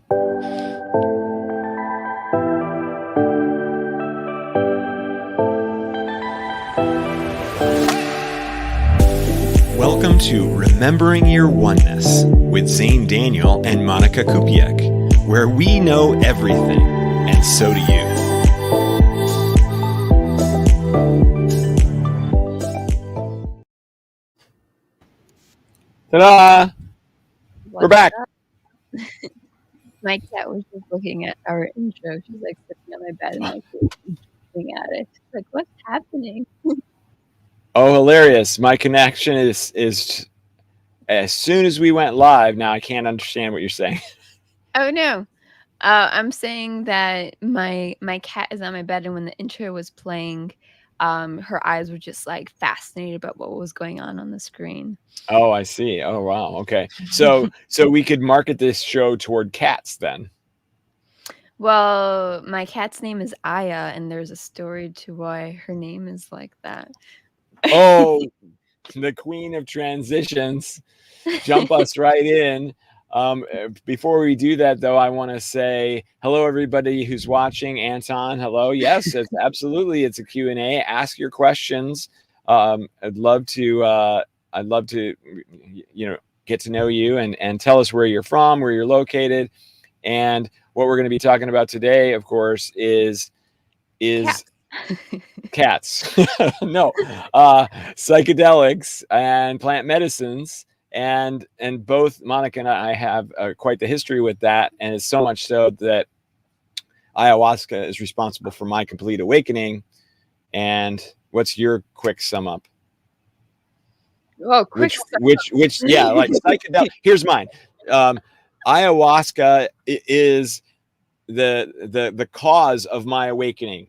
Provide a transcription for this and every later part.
Welcome to Remembering Your Oneness with Xane Daniel and Monika Kupiec, where we know everything, and so do you. Ta-da! We're back. My cat was just looking at our intro. She's like sitting on my bed and like looking at it. She's like, what's happening? Oh, hilarious. My connection is as soon as we went live, now I can't understand what you're saying. Oh no. I'm saying that my cat is on my bed, and when the intro was playing, her eyes were just like fascinated about what was going on the screen. Oh, I see. Oh, wow. Okay. So we could market this show toward cats then. Well, my cat's name is Aya, and there's a story to why her name is like that. Oh, the queen of transitions. Jump us right in. Before we do that, though, I want to say hello, everybody who's watching. Anton, hello. Yes, it's absolutely. It's a Q&A. Ask your questions. I'd love to, get to know you and tell us where you're from, where you're located. And what we're going to be talking about today, of course, is cats. No, psychedelics and plant medicines. And both Monika and I have quite the history with that. And it's so much so that ayahuasca is responsible for my complete awakening. And what's your quick sum up? Oh, which yeah, like psychedelic. Here's mine. Ayahuasca is the cause of my awakening.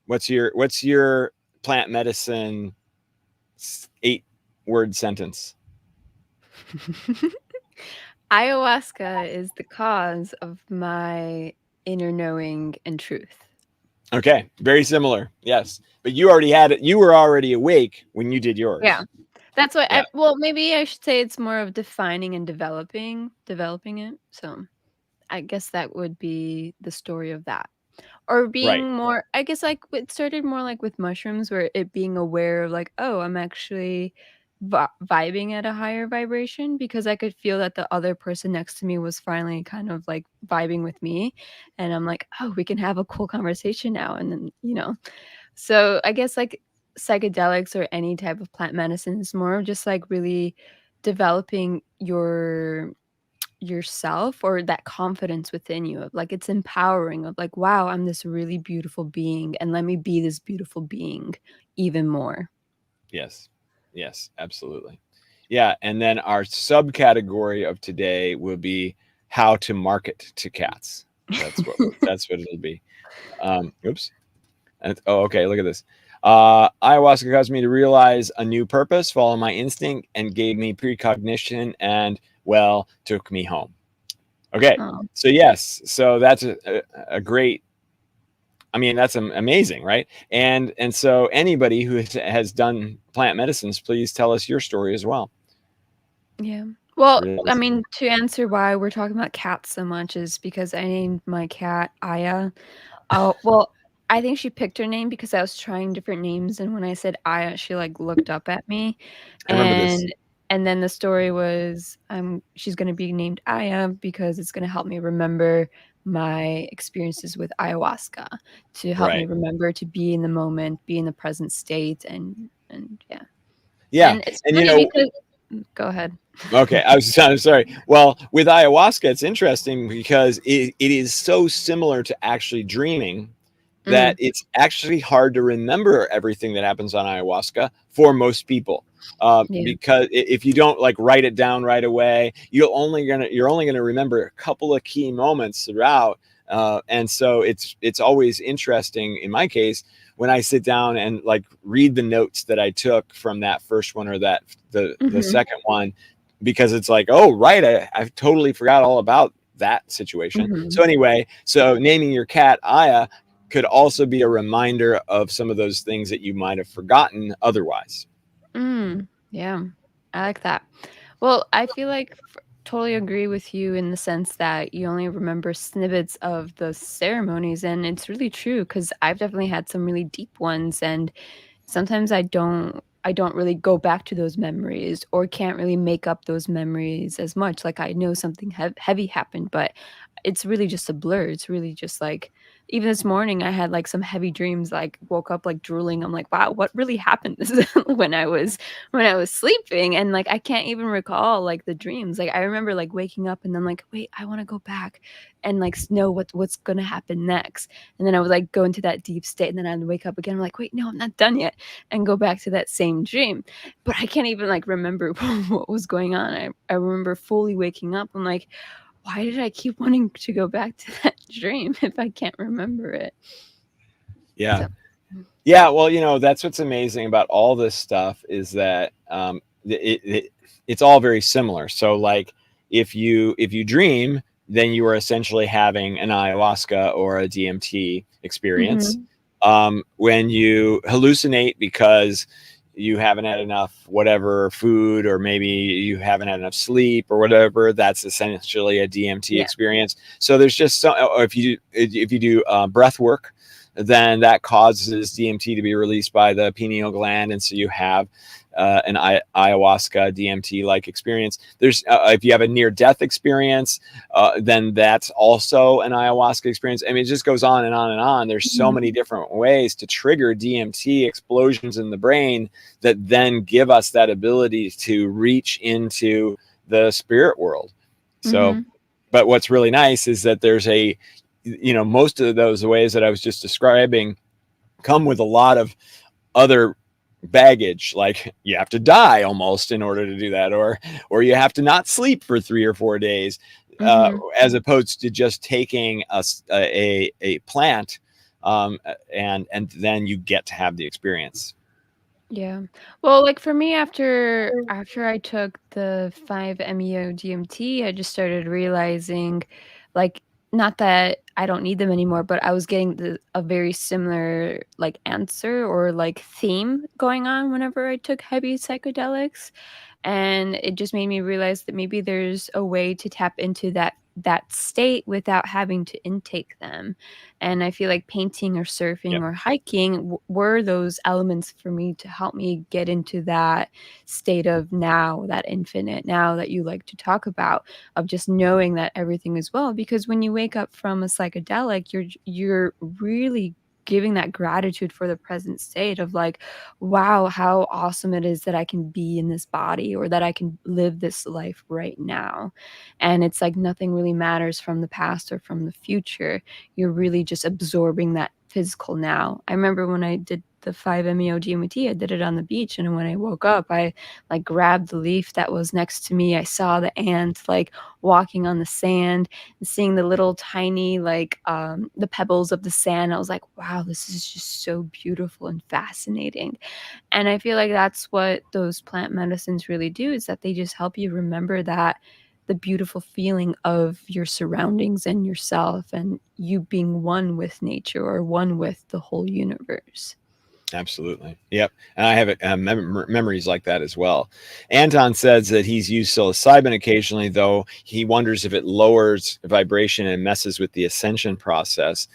What's your plant medicine 8-word sentence? Ayahuasca is the cause of my inner knowing and truth. Okay, very similar. Yes, but you already had it. You were already awake when you did yours. Yeah, that's what. Yeah. Maybe I should say it's more of defining and developing it. So, I guess that would be the story of that, or being more. I guess like it started more like with mushrooms, where it being aware of like, oh, I'm actually vibing at a higher vibration, because I could feel that the other person next to me was finally kind of like vibing with me, and I'm like, oh, we can have a cool conversation now. And then so I guess like psychedelics or any type of plant medicine is more of just like really developing yourself, or that confidence within you of like, it's empowering of like, wow, I'm this really beautiful being, and let me be this beautiful being even more. Yes, absolutely. Yeah, and then our subcategory of today will be how to market to cats. That's what it'll be. Oops. Okay, look at this. Ayahuasca caused me to realize a new purpose, follow my instinct, and gave me precognition, and took me home. Okay, so yes, so that's a great. I mean, that's amazing, right? And so anybody who has done plant medicines, please tell us your story as well. Yeah. Well, I mean, to answer why we're talking about cats so much is because I named my cat Aya. Oh, well, I think she picked her name because I was trying different names, and when I said Aya, she like looked up at me. I remember this. And then the story was she's going to be named Aya because it's going to help me remember my experiences with ayahuasca, to help me remember to be in the moment, be in the present state, and yeah. Yeah, and it's funny because go ahead. Okay, I'm sorry. Well, with ayahuasca, it's interesting because it is so similar to actually dreaming that it's actually hard to remember everything that happens on ayahuasca for most people. Because if you don't like write it down right away, you're only gonna remember a couple of key moments throughout. And so it's always interesting in my case when I sit down and like read the notes that I took from that first one or the second one, because it's like, oh, right, I totally forgot all about that situation. So anyway, naming your cat Aya could also be a reminder of some of those things that you might have forgotten otherwise. Yeah, I like that. Well, I feel like totally agree with you in the sense that you only remember snippets of the ceremonies, and it's really true because I've definitely had some really deep ones, and sometimes I don't really go back to those memories or can't really make up those memories as much. Like I know something heavy happened, but it's really just a blur. It's really just like even this morning I had like some heavy dreams, like woke up like drooling. I'm like, wow, what really happened when I was sleeping? And like I can't even recall like the dreams. Like I remember like waking up and then like, wait, I want to go back and like know what's gonna happen next. And then I would like go into that deep state and then I'd wake up again. I'm like, wait, no, I'm not done yet, and go back to that same dream. But I can't even like remember what was going on. I remember fully waking up. I'm like, why did I keep wanting to go back to that dream if I can't remember it? Yeah. So, Yeah. Well, that's what's amazing about all this stuff is that it's all very similar. So like if you dream, then you are essentially having an ayahuasca or a DMT experience. mhm, When you hallucinate because you haven't had enough whatever food, or maybe you haven't had enough sleep or whatever, that's essentially a DMT yeah, experience. So there's just so, if you do breath work, then that causes DMT to be released by the pineal gland, and so you have an ayahuasca DMT like experience. There's if you have a near death experience, then that's also an ayahuasca experience. I mean, it just goes on and on and on. There's so mhm, many different ways to trigger DMT explosions in the brain that then give us that ability to reach into the spirit world. So, mhm, but what's really nice is that there's most of those ways that I was just describing come with a lot of other baggage, like you have to die almost in order to do that, or you have to not sleep for 3 or 4 days, mhm. as opposed to just taking a plant, and then you get to have the experience. Yeah. Well, like for me after I took the 5-MeO DMT, I just started realizing like not that I don't need them anymore, but I was getting a very similar like answer or like theme going on whenever I took heavy psychedelics. And it just made me realize that maybe there's a way to tap into that state without having to intake them. And I feel like painting or surfing Yep. or hiking were those elements for me to help me get into that state of now, that infinite now that you like to talk about, of just knowing that everything is well. Because when you wake up from a psychedelic, you're really giving that gratitude for the present state of like, wow, how awesome it is that I can be in this body or that I can live this life right now. And it's like nothing really matters from the past or from the future. You're really just absorbing that physical now. I remember when I did the 5-MeO DMT, I did it on the beach, and when I woke up, I like grabbed the leaf that was next to me. I saw the ant like walking on the sand and seeing the little tiny like the pebbles of the sand. I was like, wow, this is just so beautiful and fascinating. And I feel like that's what those plant medicines really do, is that they just help you remember that the beautiful feeling of your surroundings and yourself and you being one with nature or one with the whole universe. Absolutely. Yep. And I have memories like that as well. Anton says that he's used psilocybin occasionally, though he wonders if it lowers vibration and messes with the ascension process.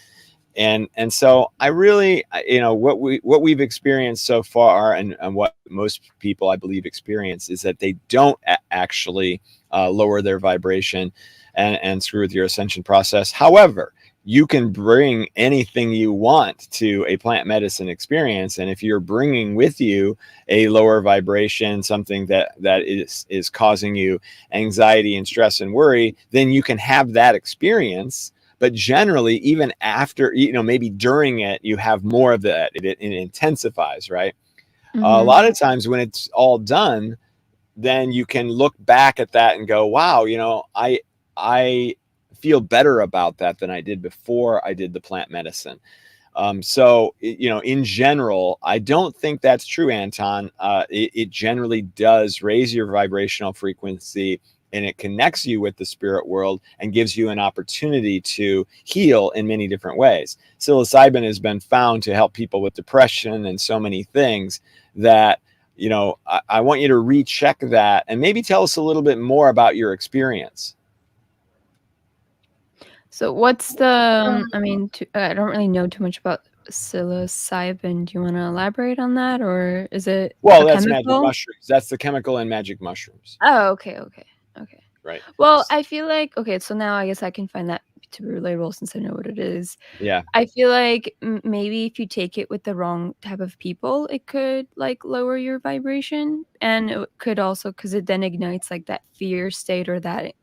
And so I really, what we've experienced so far, and what most people I believe experience, is that they don't actually lower their vibration and screw with your ascension process. However, you can bring anything you want to a plant medicine experience, and if you're bringing with you a lower vibration, something that is causing you anxiety and stress and worry, then you can have that experience. But generally, even after, maybe during it, you have more of that. It intensifies, right? A Mhm. lot of times when it's all done, then you can look back at that and go, wow, I feel better about that than I did before I did the plant medicine. So, in general, I don't think that's true, Anton. It generally does raise your vibrational frequency, and it connects you with the spirit world and gives you an opportunity to heal in many different ways. Psilocybin has been found to help people with depression and so many things that I want you to recheck that and maybe tell us a little bit more about your experience. So what's the, I mean, I don't really know too much about psilocybin. Do you want to elaborate on that, or is it Well, a that's magic chemical? mushrooms. That's the chemical in magic mushrooms. Oh, okay, okay, okay. Right. Well, I feel like okay, so now I guess I can find that to be relatable since I know what it is. Yeah. I feel like maybe if you take it with the wrong type of people, it could like lower your vibration, and it could also because it then ignites like that fear state or that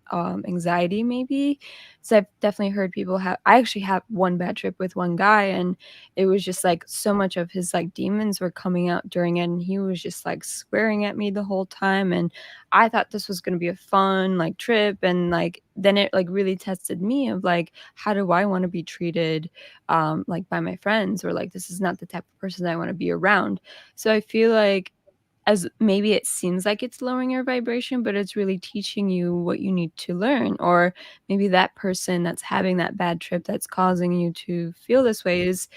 anxiety maybe. So I've definitely heard people have. I actually had one bad trip with one guy, and it was just like so much of his like demons were coming out during it, and he was just like swearing at me the whole time, and I thought this was gonna be a fun like trip, and like then it like really tested me of like how do I want to be treated like by my friends, or like this is not the type of person I want to be around. So I feel like as maybe it seems like it's lowering your vibration, but it's really teaching you what you need to learn. Or maybe that person that's having that bad trip that's causing you to feel this way is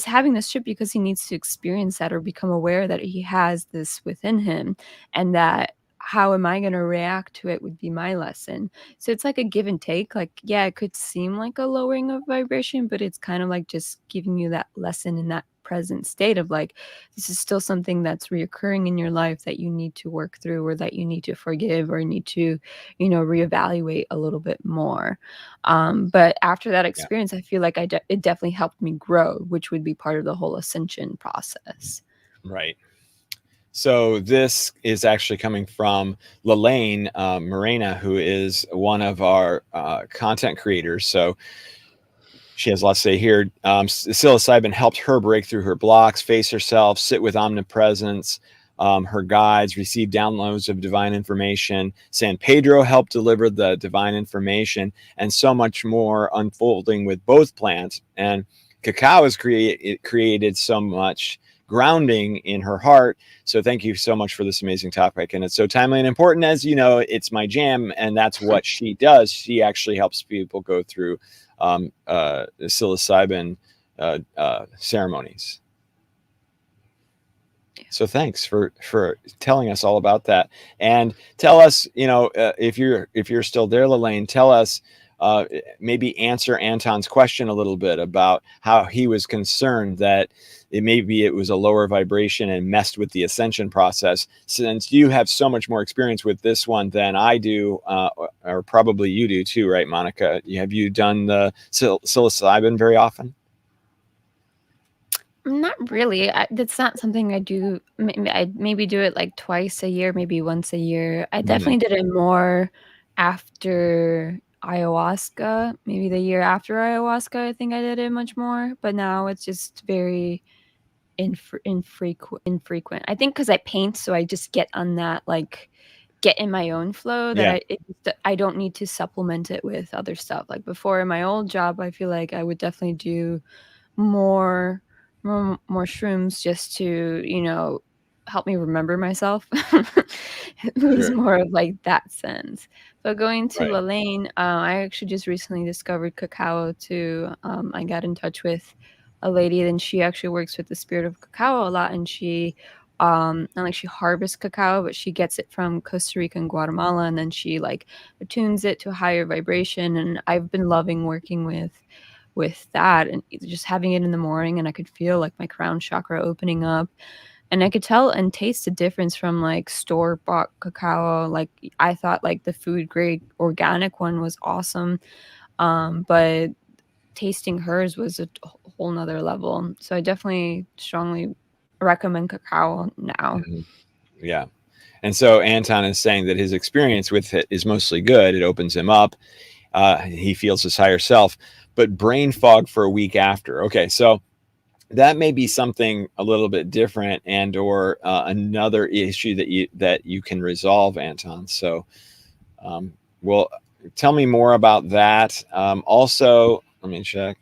having this trip because he needs to experience that or become aware that he has this within him, and that how am I going to react to it would be my lesson. So it's like a give and take. Like, yeah, it could seem like a lowering of vibration, but it's kind of like just giving you that lesson in that present state of like, this is still something that's reoccurring in your life that you need to work through, or that you need to forgive, or need to, reevaluate a little bit more. But after that Yeah. experience, I feel like it definitely helped me grow, which would be part of the whole ascension process. Right. So this is actually coming from Lelaine Morena, who is one of our content creators. So she has lots to say here. Psilocybin helped her break through her blocks, face herself, sit with omnipresence, her guides, receive downloads of divine information. San Pedro helped deliver the divine information, and so much more unfolding with both plants. And cacao has created so much grounding in her heart. So thank you so much for this amazing topic. And it's so timely and important. As you know, it's my jam, and that's what she does. She actually helps people go through psilocybin ceremonies. So thanks for telling us all about that, and tell us, if you're still there, Lelaine, tell us, maybe answer Anton's question a little bit about how he was concerned that it was a lower vibration and messed with the ascension process. Since you have so much more experience with this one than I do, or probably you do too, right, Monica? Have you done the psilocybin very often? Not really. That's not something I do. I maybe do it like twice a year, maybe once a year. I Mhm. definitely did it more after ayahuasca. Maybe the year after ayahuasca, I think I did it much more. But now it's just very infrequent. I think because I paint, so I just get on that like get in my own flow that Yeah, I don't need to supplement it with other stuff. Like before in my old job, I feel like I would definitely do more more shrooms just to, help me remember myself. It was sure. more of like that sense. But going to Right. Lane, I actually just recently discovered cacao too. I got in touch with a lady, and she actually works with the Spirit of Cacao a lot, and she not like she harvests cacao, but she gets it from Costa Rica and Guatemala, and then she like attunes it to a higher vibration. And I've been loving working with that, and just having it in the morning, and I could feel like my crown chakra opening up, and I could tell and taste the difference from like store bought cacao. Like I thought like the food grade organic one was awesome, but tasting hers was a whole nother level. So I definitely strongly recommend cacao now. Mhm. Yeah. And so Anton is saying that his experience with it is mostly good. It opens him up. He feels his higher self, but brain fog for a week after. Okay, so that may be something a little bit different, and or another issue that you can resolve, Anton. So, well, tell me more about that. Also, let me check.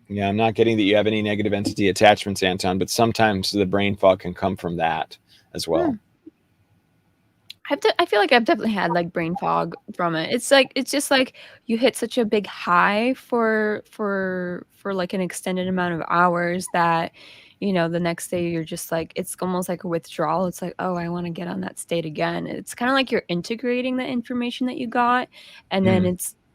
Yeah, I'm not getting that you have any negative entity attachments, Anton, but sometimes the brain fog can come from that as well. Hmm. I feel like I've definitely had, like, brain fog from it. It's just like you hit such a big high for, like, an extended amount of hours that, the next day you're just like it's almost like a withdrawal. It's like, "Oh, I wanna get on that state again." It's kinda like you're integrating the information that you got, and then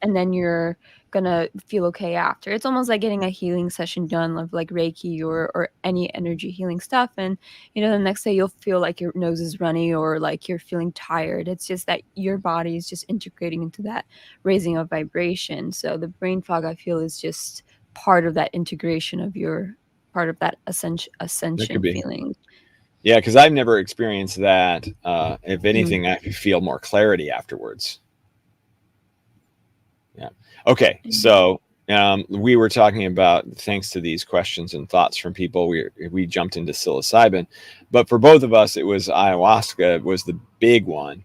Mm, you're gonna feel okay after. It's almost like getting a healing session done of, like, Reiki or any energy healing stuff, and the next day you'll feel like your nose is runny or like you're feeling tired. It's just that your body is just integrating into that raising of vibration. So the brain fog, I feel, is just part of that integration of your part of that that could ascension be. feeling. Yeah, because I've never experienced that. If Mhm. anything, I feel more clarity afterwards. Yeah. Okay. Mhm. So we were talking about, thanks to these questions and thoughts from people, we jumped into psilocybin, but for both of us, it was ayahuasca was the big one.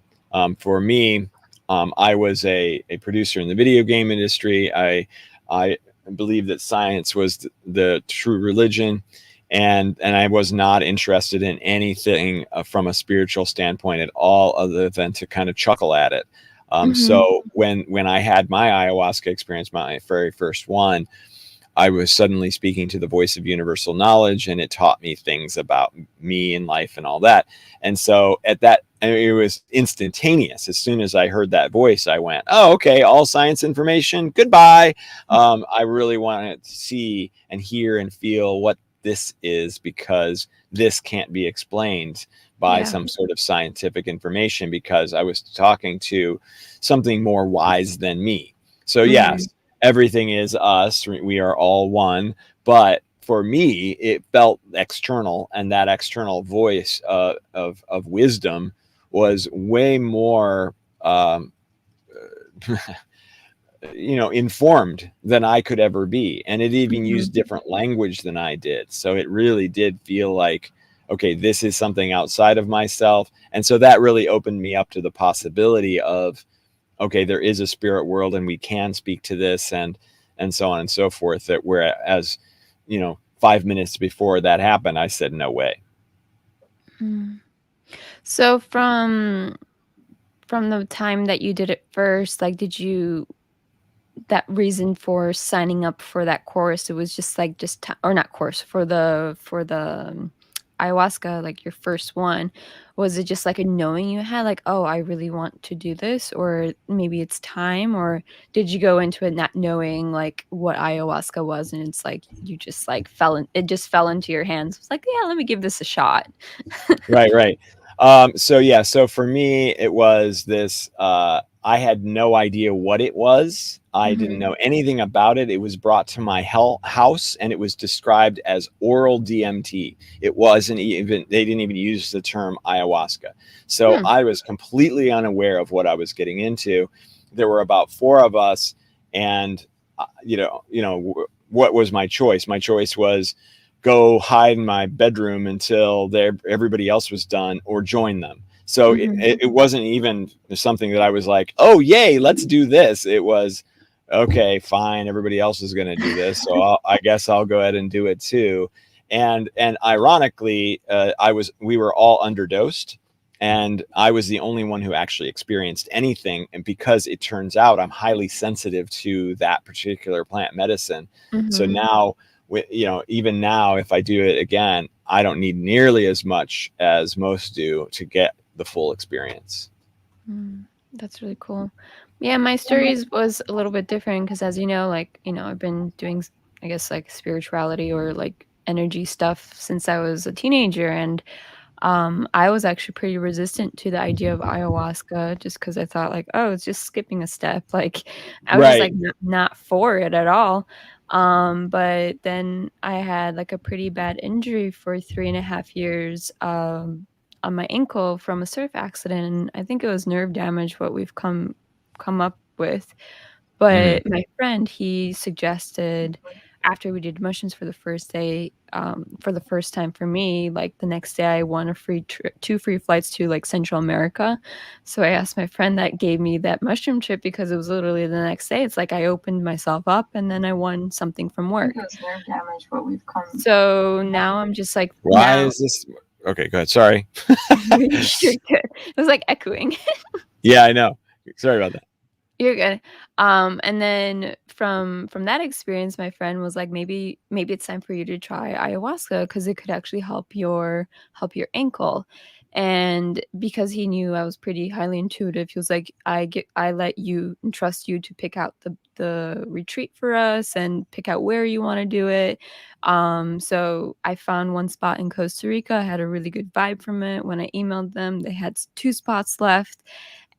For me, I was a producer in the video game industry. I believe that science was the true religion. And I was not interested in anything from a spiritual standpoint at all, other than to kind of chuckle at it. Mhm. So when I had my ayahuasca experience, my very first one, I was suddenly speaking to the voice of universal knowledge, and it taught me things about me and life and all that. And so at that, it was instantaneous. As soon as I heard that voice, I went, "Oh, okay, all science information, goodbye." I really want to see and hear and feel what this is, because this can't be explained by Yeah. some sort of scientific information, because I was talking to something more wise than me. So Mhm. yes, everything is us. We are all one. But for me, it felt external, and that external voice of wisdom was way more, um, informed than I could ever be, and it even Mhm. used different language than I did. So it really did feel like, okay, this is something outside of myself, and so that really opened me up to the possibility of, okay, there is a spirit world and we can speak to this, and so on and so forth. That whereas, 5 minutes before that happened, I said, no way. Mm. So from the time that you did it first, like, did you that reason for signing up for that course, it was just, like, just ti or not course, for the ayahuasca, like, your first one, was it just, like, a knowing you had, like, "Oh, I really want to do this," or maybe it's time, or did you go into it not knowing, like, what ayahuasca was, and it's, like, you just, like, it just fell into your hands? It's like, "Yeah, let me give this a shot." Right, right. So yeah, so for me, it was this. I had no idea what it was. I didn't Mhm. know anything about it. It was brought to my house, and it was described as oral DMT. It wasn't even. They didn't even use the term ayahuasca. So Hmm. I was completely unaware of what I was getting into. There were about four of us, and what was my choice? My choice was go hide in my bedroom until everybody else was done, or join them. So Mhm. it wasn't even something that I was like, oh, yay, let's do this. It was, okay, fine, everybody else is going to do this, so I guess I'll go ahead and do it too. And ironically, we were all underdosed, and I was the only one who actually experienced anything. And because it turns out I'm highly sensitive to that particular plant medicine, so Mhm. now, even now, if I do it again, I don't need nearly as much as most do to get the full experience. Mm, that's really cool. Yeah, my stories was a little bit different because, as you know, like, I've been doing, I guess, like spirituality or like energy stuff since I was a teenager. And I was actually pretty resistant to the idea of ayahuasca just because I thought, like, oh, it's just skipping a step. Like, I was just like Right. not for it at all. But then I had like a pretty bad injury for 3.5 years. On my ankle from a surf accident, and I think it was nerve damage what we've come up with. Hmm. But my friend, he suggested after we did mushrooms for the first day, for the first time for me, like, the next day I won a free tri 2 free flights to, like, Central America. So I asked my friend that gave me that mushroom trip because it was literally the next day. It's like I opened myself up and then I won something from think it work. was nerve damage, but we've come. So now I'm just like Why now is this? Okay, go ahead. Sorry. You're good. It was like echoing. Yeah, I know. Sorry about that. You're good. And then from that experience, my friend was like, maybe it's time for you to try ayahuasca because it could actually help your ankle. And because he knew I was pretty highly intuitive, he was like, I let you and trust you to pick out the retreat for us and pick out where you want to do it. So I found one spot in Costa Rica. I had a really good vibe from it. When I emailed them, they had two spots left.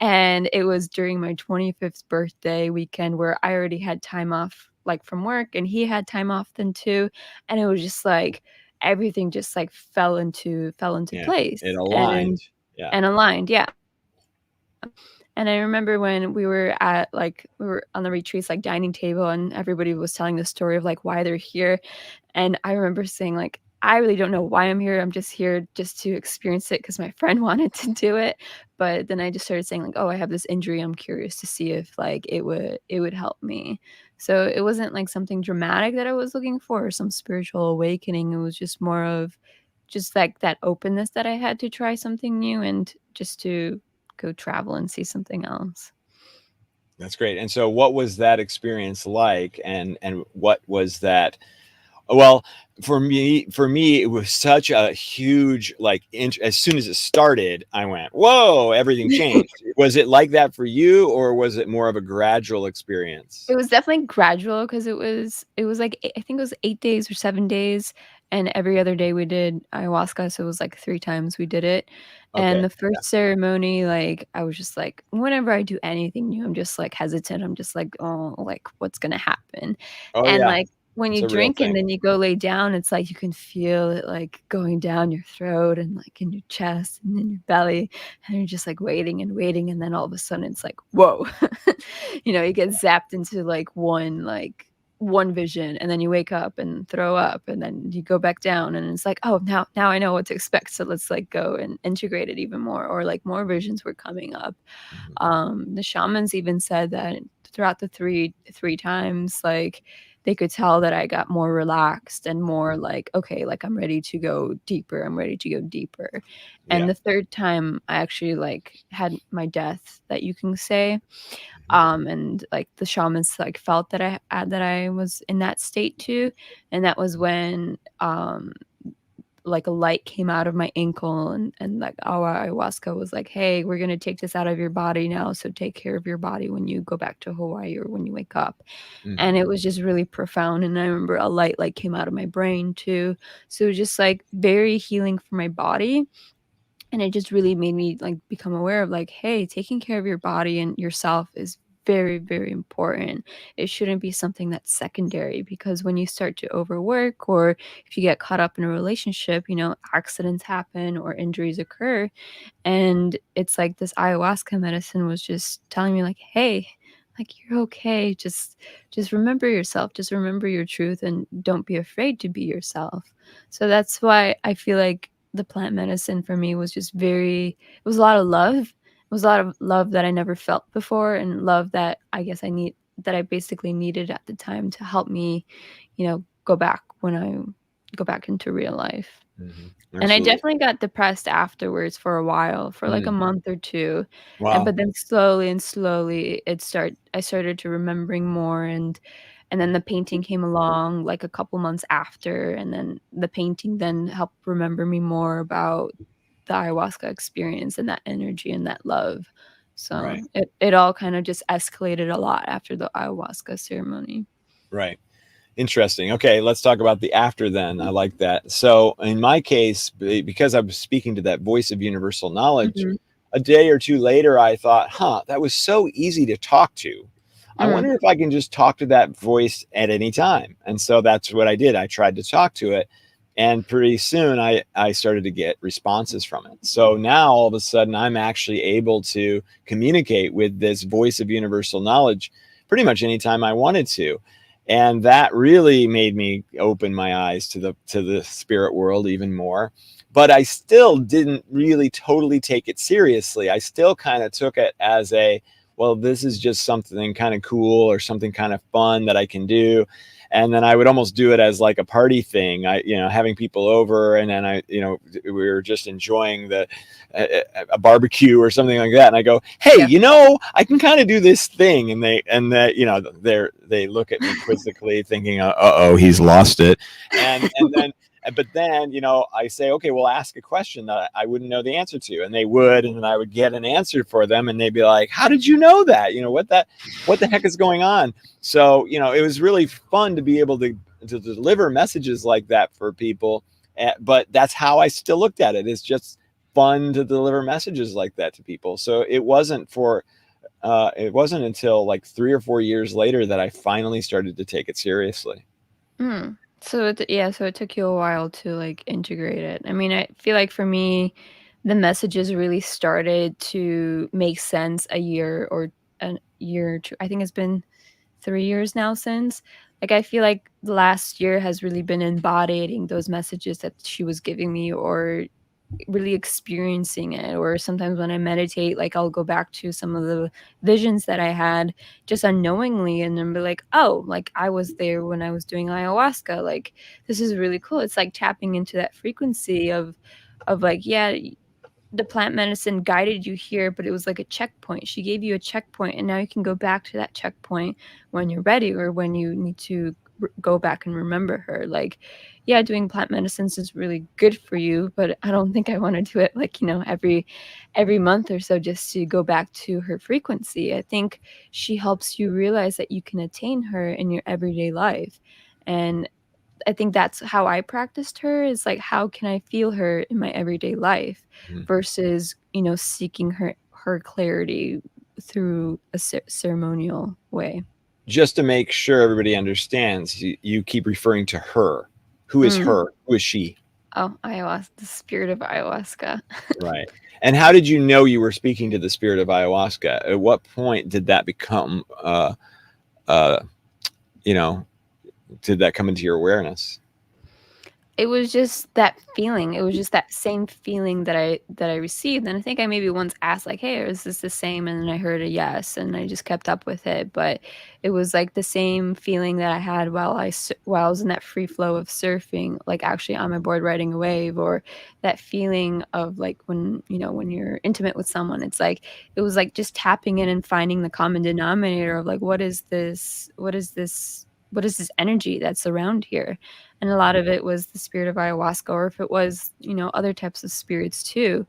And it was during my 25th birthday weekend where I already had time off, like, from work, and he had time off then too, and it was just like everything just, like, fell into Yeah, it place aligned. Yeah. and aligned, yeah. And I remember when we were on the retreats, like, dining table, and everybody was telling the story of, like, why they're here, and I remember saying, like, "I really don't know why I'm here. I'm just here just to experience it because my friend wanted to do it." But then I just started saying, like, "Oh, I have this injury. I'm curious to see if, like, it would help me." So it wasn't, like, something dramatic that I was looking for or some spiritual awakening. It was just more of just, like, that openness that I had to try something new and just to go travel and see something else. That's great. And so what was that experience like? And what was that? Well, for me, it was such a huge, like, as soon as it started, I went, whoa, everything changed. Was it like that for you, or was it more of a gradual experience? It was definitely gradual 'cause it was like I think it was 8 days or 7 days, and every other day we did ayahuasca, so it was like 3 times we did it, and Okay. the Yeah. first ceremony, like, I was just like whenever I do anything new, I'm just, like, hesitant, I'm just like, "Oh, like, what's gonna happen?" Oh, And, yeah. like, when It's you a real drink and thing. then you go lay down, it's like you can feel it, like, going down your throat and, like, in your chest and in your belly, and you're just, like, waiting and waiting, and then all of a sudden it's like, "Whoa." You get zapped into, one vision, and then you wake up and throw up, and then you go back down, and it's like, "Oh, now I know what to expect, so let's, like, go and integrate it even more," or, like, more visions were coming up. Mhm. The shamans even said that throughout the three times, like, they could tell that I got more relaxed and more like, "Okay, like, I'm ready to go deeper, I'm ready to go deeper." Yeah. And the 3rd time, I actually, like, had my death that you can say, Mhm. and, like, the shamans, like, felt that I was in that state too, and that was when, like, a light came out of my ankle and, like, our ayahuasca was like, "Hey, we're gonna take this out of your body now, so take care of your body when you go back to Hawaii or when you wake up." And Mhm. it was just really profound, and I remember a light, like, came out of my brain too, so it was just, like, very healing for my body, and it just really made me, like, become aware of, like, "Hey, taking care of your body and yourself is very, very important." It shouldn't be something that's secondary because when you start to overwork or if you get caught up in a relationship, accidents happen or injuries occur, and it's like this ayahuasca medicine was just telling me like, "Hey, like, you're okay. Just remember yourself. Just remember your truth and don't be afraid to be yourself." So that's why I feel like the plant medicine for me was just it was a lot of love. It was a lot of love that I never felt before and love that I guess I basically needed at the time to help me, go back into real life. Mhm. And I Absolutely. definitely got depressed afterwards for a while, for like a Mm. month or 2, Wow. but then slowly and slowly I started to remembering more and then the painting came along like a couple months after, and then the painting then helped remember me more about the ayahuasca experience and that energy and that love. So Right. it all kind of just escalated a lot after the ayahuasca ceremony. Right. Interesting. Okay, let's talk about the after then. I like that. So, in my case, because I was speaking to that voice of universal knowledge, Mhm. a day or two later, I thought, huh, that was so easy to talk to. I Mm. wonder if I can just talk to that voice at any time. And so that's what I did. I tried to talk to it. And pretty soon I started to get responses from it. So now all of a sudden, I'm actually able to communicate with this voice of universal knowledge pretty much anytime I wanted to. And that really made me open my eyes to the spirit world even more. But I still didn't really totally take it seriously. I still kind of took it as a, well, this is just something kind of cool or something kind of fun that I can do. and then I would almost do it as like a party thing. Having people over, and then we were just enjoying a barbecue or something like that, and I go, hey, I can kind of do this thing, and they look at me quizzically, thinking, oh, he's lost it, and then. But then, I say, okay, we'll ask a question that I wouldn't know the answer to. And they would, and then I would get an answer for them. And they'd be like, how did you know that? What the heck is going on? So, it was really fun to be able to deliver messages like that for people. But that's how I still looked at it. It's just fun to deliver messages like that to people. So it wasn't until like 3 or 4 years later that I finally started to take it seriously. So it took you a while to like integrate it. I mean, I feel like for me, the messages really started to make sense a year or two. I think it's been 3 years now since. Like I feel like the last year has really been embodying those messages that she was giving me, or really experiencing it. Or sometimes when I meditate, like I'll go back to some of the visions that I had just unknowingly, and then be like, oh, like I was there when I was doing ayahuasca. Like this is really cool. It's like tapping into that frequency of like, yeah, the plant medicine guided you here, but it was like a checkpoint. She gave you a checkpoint, and now you can go back to that checkpoint when you're ready, or when you need to go back and remember her. Like, yeah, doing plant medicines is really good for you, but I don't think I want to do it like, every month or so just to go back to her frequency. I think she helps you realize that you can attain her in your everyday life. And I think that's how I practiced her, is like, how can I feel her in my everyday life versus, seeking her clarity through a ceremonial way. Just to make sure everybody understands, you keep referring to her. Who is her? Who is she? Oh, ayahuasca, the spirit of ayahuasca. Right. And how did you know you were speaking to the spirit of ayahuasca? At what point did that become, did that come into your awareness? It was just that feeling. It was just that same feeling that I received, and I think I maybe once asked, like, "Hey, is this the same?" And then I heard a yes, and I just kept up with it. But it was like the same feeling that I had while I was in that free flow of surfing, like actually on my board riding a wave, or that feeling of like when you're intimate with someone. It's like it was like just tapping in and finding the common denominator of like, what is this? What is this? What is this energy that's around here? And a lot of it was the spirit of ayahuasca, or if it was, other types of spirits too.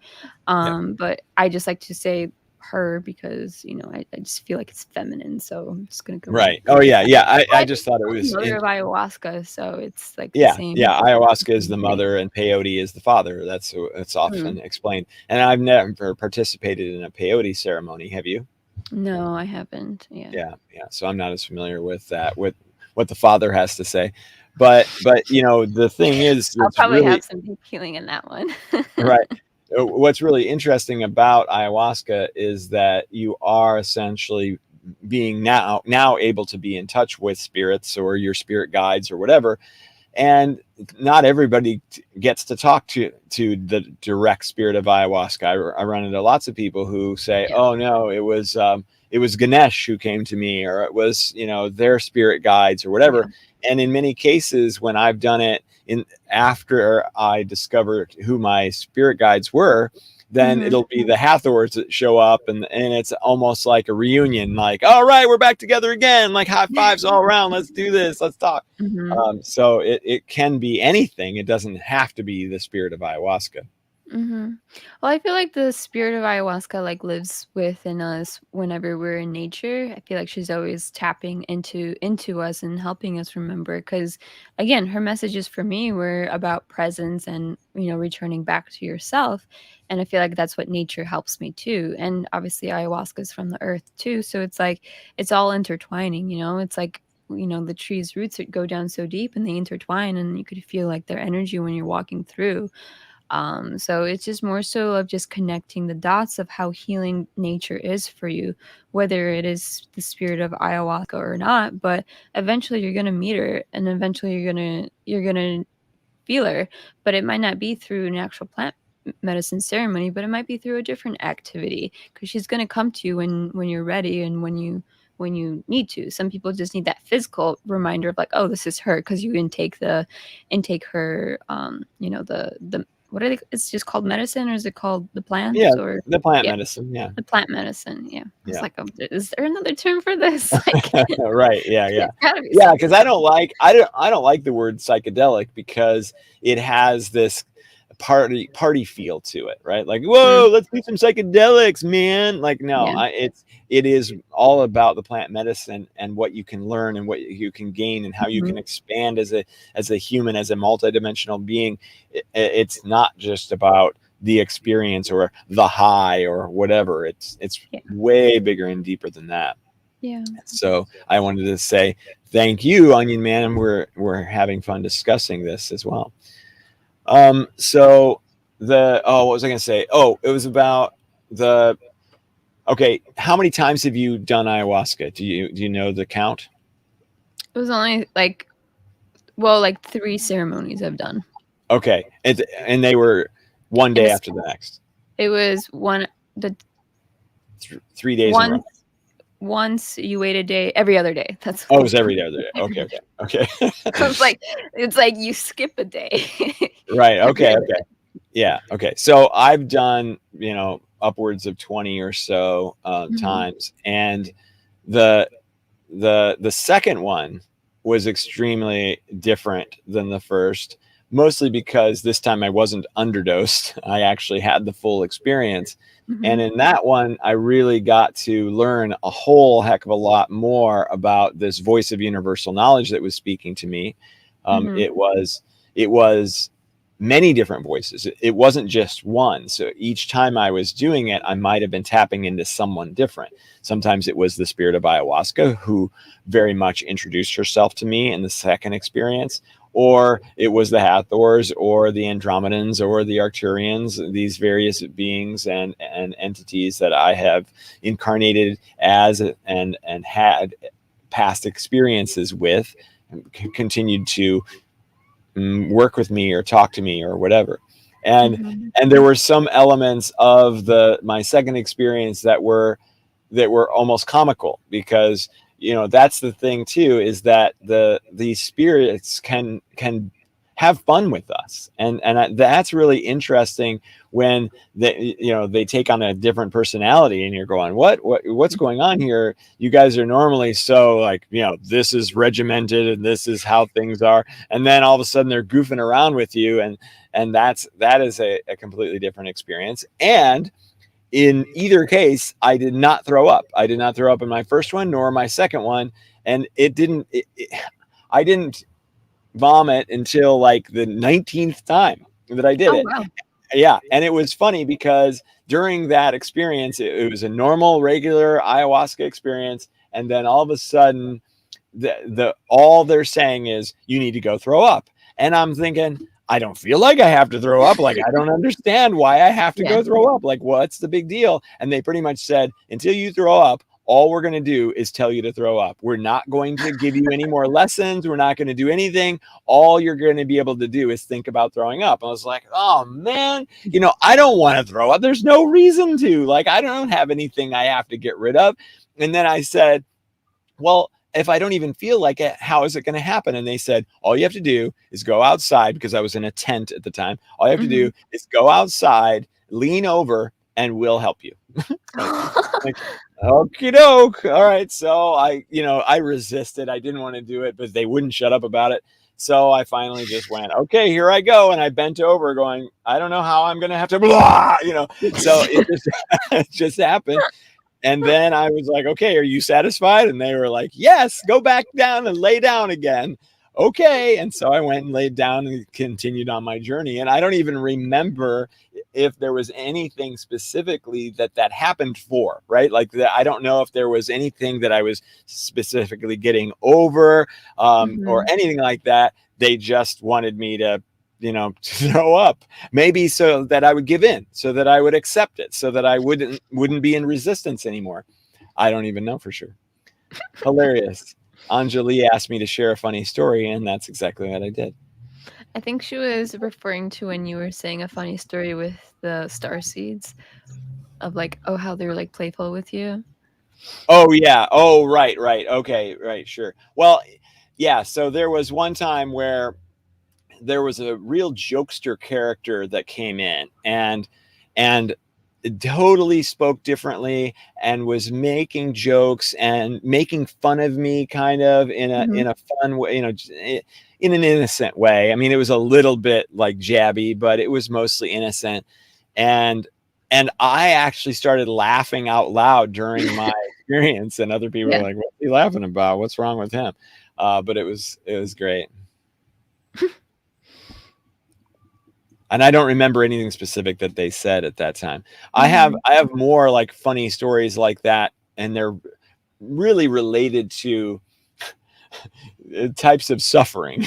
But I just like to say her because, I just feel like it's feminine. So I'm just going to go with Right. Oh, yeah. that. Yeah. But I I just think thought it it's was the mother of ayahuasca. So it's like the Yeah, same. yeah. Ayahuasca is the Thing. mother and peyote is the father. It's often explained. And I've never participated in a peyote ceremony. Have you? No, I haven't. Yeah. Yeah, yeah. So I'm not as familiar with that, with what the father has to say. But the thing is, I'll it's probably have really some deep healing in that one. right. What's really interesting about ayahuasca is that you are essentially being now able to be in touch with spirits or your spirit guides or whatever, and not everybody gets to talk to the direct spirit of ayahuasca. I run into lots of people who say, Yeah. oh no, it was Ganesh who came to me, or it was their spirit guides or whatever. And in many cases, when I've done it after I discovered who my spirit guides were, then it'll be the Hathors that show up, and it's almost like a reunion, like, all right, we're back together again, like high fives all around, let's do this, let's talk. So it can be anything. It doesn't have to be the spirit of ayahuasca. Well, I feel like the spirit of ayahuasca like lives within us whenever we're in nature. I feel like she's always tapping into us and helping us remember. Because again, her messages for me were about presence and returning back to yourself. And I feel like that's what nature helps me too. And obviously, ayahuasca is from the earth too, so it's like it's all intertwining. It's like the tree's roots that go down so deep and they intertwine, and you could feel like their energy when you're walking through. So it's just more so of just connecting the dots of how healing nature is for you, whether it is the spirit of ayahuasca or not. But eventually you're gonna meet her, and eventually you're gonna feel her. But it might not be through an actual plant medicine ceremony, but it might be through a different activity, because she's gonna come to you when you're ready, and when you need to. Some people just need that physical reminder of like, oh, this is her, because you intake her, the what are they? It's just called medicine, or is it called the Yeah, plants, or the plant yeah, medicine. Yeah, the plant medicine. Yeah, I was yeah. like, oh, is there another term for this? Like, Right. Yeah, yeah. there's gotta be Yeah, something because else. I don't like the word psychedelic because it has this party feel to it, right? Like, Mm, whoa, let's do some psychedelics, man. Like, no, yeah. it is all about the plant medicine and what you can learn and what you can gain and how you Mhm. can expand as a human, as a multidimensional being. It's not just about the experience or the high or whatever. It's Yeah. way bigger and deeper than that. Yeah. So I wanted to say thank you, Onion Man. We're having fun discussing this as well. So what was I going to say? Oh, it was about the okay. How many times have you done ayahuasca? Do you know the count? It was only like, well, like 3 ceremonies I've done. Okay, and they were one And day it's after the next, it was one the 3 days in a row. once once you wait a day, every other day. That's Oh, it what was every other day. every Okay, day. okay, okay. It's like you skip a day. Right. Every Okay. other Okay. day. Yeah. Okay. So I've done, upwards of 20 or so Mhm. times, and the the second one was extremely different than the first, mostly because this time I wasn't underdosed. I actually had the full experience. And Mhm. in that one, I really got to learn a whole heck of a lot more about this voice of universal knowledge that was speaking to me. Mhm. It was many different voices. It wasn't just one. So each time I was doing it, I might have been tapping into someone different. Sometimes it was the spirit of ayahuasca, who very much introduced herself to me in the second experience, or it was the Hathors or the Andromedans or the Arcturians, these various beings and entities that I have incarnated as and had past experiences with, and continued to work with me or talk to me or whatever. and Mhm. and there were some elements of the my second experience that were almost comical, because that's the thing too, is that these spirits can have fun with us, and that's really interesting when they take on a different personality, and you're going, what's going on here? You guys are normally so, like, this is regimented and this is how things are, and then all of a sudden they're goofing around with you, and that is a completely different experience. And in either case, I did not throw up. I did not throw up in my first one nor my second one, and I didn't vomit until like the 19th time that I did Oh, it. wow. Yeah, and it was funny because during that experience, it was a normal, regular ayahuasca experience, and then all of a sudden, the all they're saying is you need to go throw up, and I'm thinking, I don't feel like I have to throw up. Like, I don't understand why I have to Yeah. go throw up. Like, what's the big deal? And they pretty much said, until you throw up, all we're going to do is tell you to throw up. We're not going to give you any more lessons. We're not going to do anything. All you're going to be able to do is think about throwing up. And I was like, oh man, I don't want to throw up. There's no reason to. Like, I don't have anything I have to get rid of. And then I said, well, if I don't even feel like it, how is it going to happen? And they said, all you have to do is go outside, because I was in a tent at the time. All you have to Mhm. do is go outside, lean over, and we'll help you. like, okie doke. All right. So I resisted. I didn't want to do it, but they wouldn't shut up about it. So I finally just went, okay, here I go. And I bent over going, I don't know how I'm going to have to, blah, so it just, it just happened. And then I was like, okay, are you satisfied? And they were like, yes, go back down and lay down again. Okay. And so I went and laid down and continued on my journey. And I don't even remember if there was anything specifically that happened for, right? Like that. I don't know if there was anything that I was specifically getting over, or Mhm. anything like that. They just wanted me to, throw up, maybe so that I would give in, so that I would accept it, so that I wouldn't be in resistance anymore. I don't even know for sure. Hilarious. Anjali asked me to share a funny story, and that's exactly what I did. I think she was referring to when you were saying a funny story with the star seeds, of like, oh, how they're like playful with you. Oh yeah. Oh right, right. Okay, right, sure. Well, yeah. So there was one time where there was a real jokester character that came in and totally spoke differently and was making jokes and making fun of me kind of Mhm. in a fun way, in an innocent way. I mean, it was a little bit like jabby, but it was mostly innocent. And and I actually started laughing out loud during my experience, and other people were Yeah. like, "What's he laughing about? What's wrong with him?" But it was great. And I don't remember anything specific that they said at that time. Mhm. I have more like funny stories like that, and they're really related to types of suffering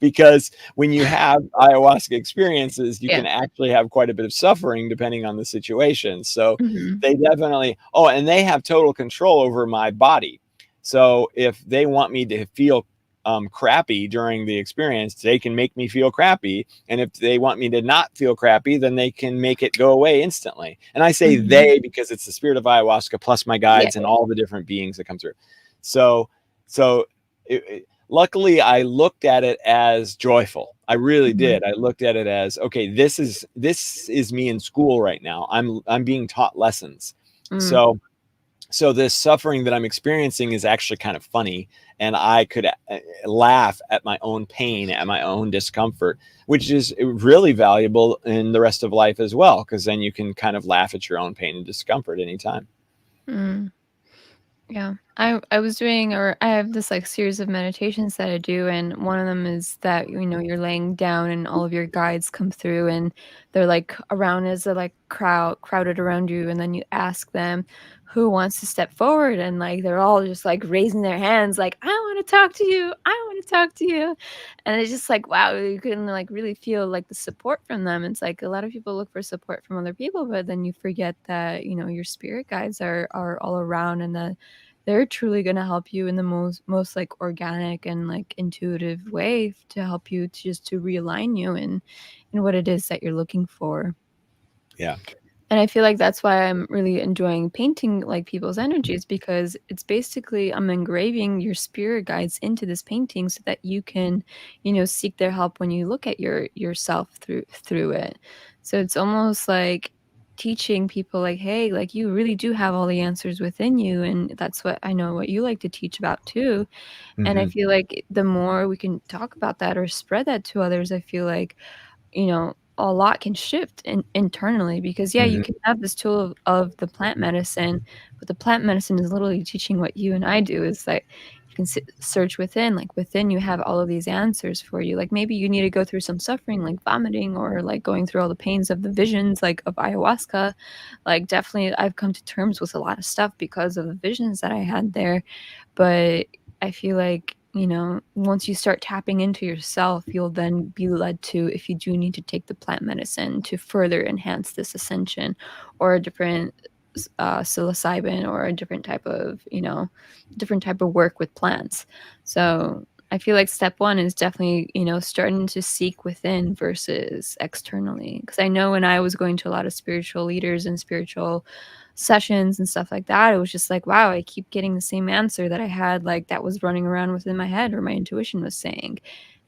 because when you have ayahuasca experiences, you Yeah. can actually have quite a bit of suffering depending on the situation. So Mhm. they definitely, oh, and they have total control over my body. So if they want me to feel crappy during the experience, they can make me feel crappy. And if they want me to not feel crappy, then they can make it go away instantly. And I say Mhm. they because it's the spirit of ayahuasca plus my Yeah, guides and yeah. all the different beings that come through. So, so luckily I looked at it as joyful. I really Mhm. did. I looked at it as, okay, this is me in school right now. I'm being taught lessons. Mm. So this suffering that I'm experiencing is actually kind of funny, and I could laugh at my own pain, at my own discomfort, which is really valuable in the rest of life as well, because then you can kind of laugh at your own pain and discomfort anytime. Mm. Yeah. I was doing or I have this, like, series of meditations that I do, and one of them is that, you're laying down and all of your guides come through, and they're, like, around as a, like, crowded around you, and then you ask them who wants to step forward, and, like, they're all just, like, raising their hands like, "I wanna talk to you. I wanna talk to you." And it's just like, wow, you can, like, really feel, like, the support from them. It's like a lot of people look for support from other people, but then you forget that, your spirit guides are all around and that they're truly gonna help you in the most, like, organic and, like, intuitive way to help you to realign you in what it is that you're looking for. Yeah. And I feel like that's why I'm really enjoying painting, like, people's energies because it's basically I'm engraving your spirit guides into this painting so that you can, seek their help when you look at yourself through it. So it's almost like teaching people like, "Hey, like, you really do have all the answers within you," and that's what I know what you like to teach about too. And I Hmm. feel like the more we can talk about that or spread that to others, I feel like a lot can shift internally because, yeah, you Hmm. can have this tool of the plant medicine, but the plant medicine is literally teaching what you and I do is that you can search within, like within you have all of these answers for you. Like maybe you need to go through some suffering, like vomiting or like going through all the pains of the visions, like of ayahuasca. Like definitely, I've come to terms with a lot of stuff because of the visions that I had there. But I feel like, once you start tapping into yourself, you'll then be led to, if you do need to take the plant medicine to further enhance this ascension or a different psilocybin or a different type of work with plants. So I feel like step one is definitely, starting to seek within versus externally. Because I know when I was going to a lot of spiritual leaders and spiritual sessions and stuff like that, it was just like, wow, I keep getting the same answer that I had, like that was running around within my head or my intuition was saying.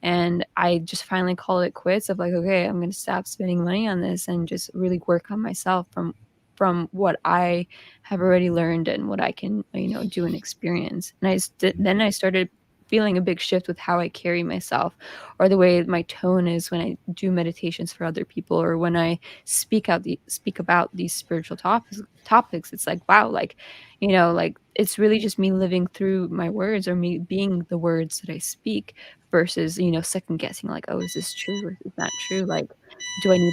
And I just finally called it quits of like, okay, I'm going to stop spending money on this and just really work on myself from what I have already learned and what I can, do and experience. And then I started feeling a big shift with how I carry myself or the way my tone is when I do meditations for other people or when I speak about these spiritual topics. It's like, wow, like, like it's really just me living through my words or me being the words that I speak versus, second guessing like, oh, is this true or is that true? Like, do I need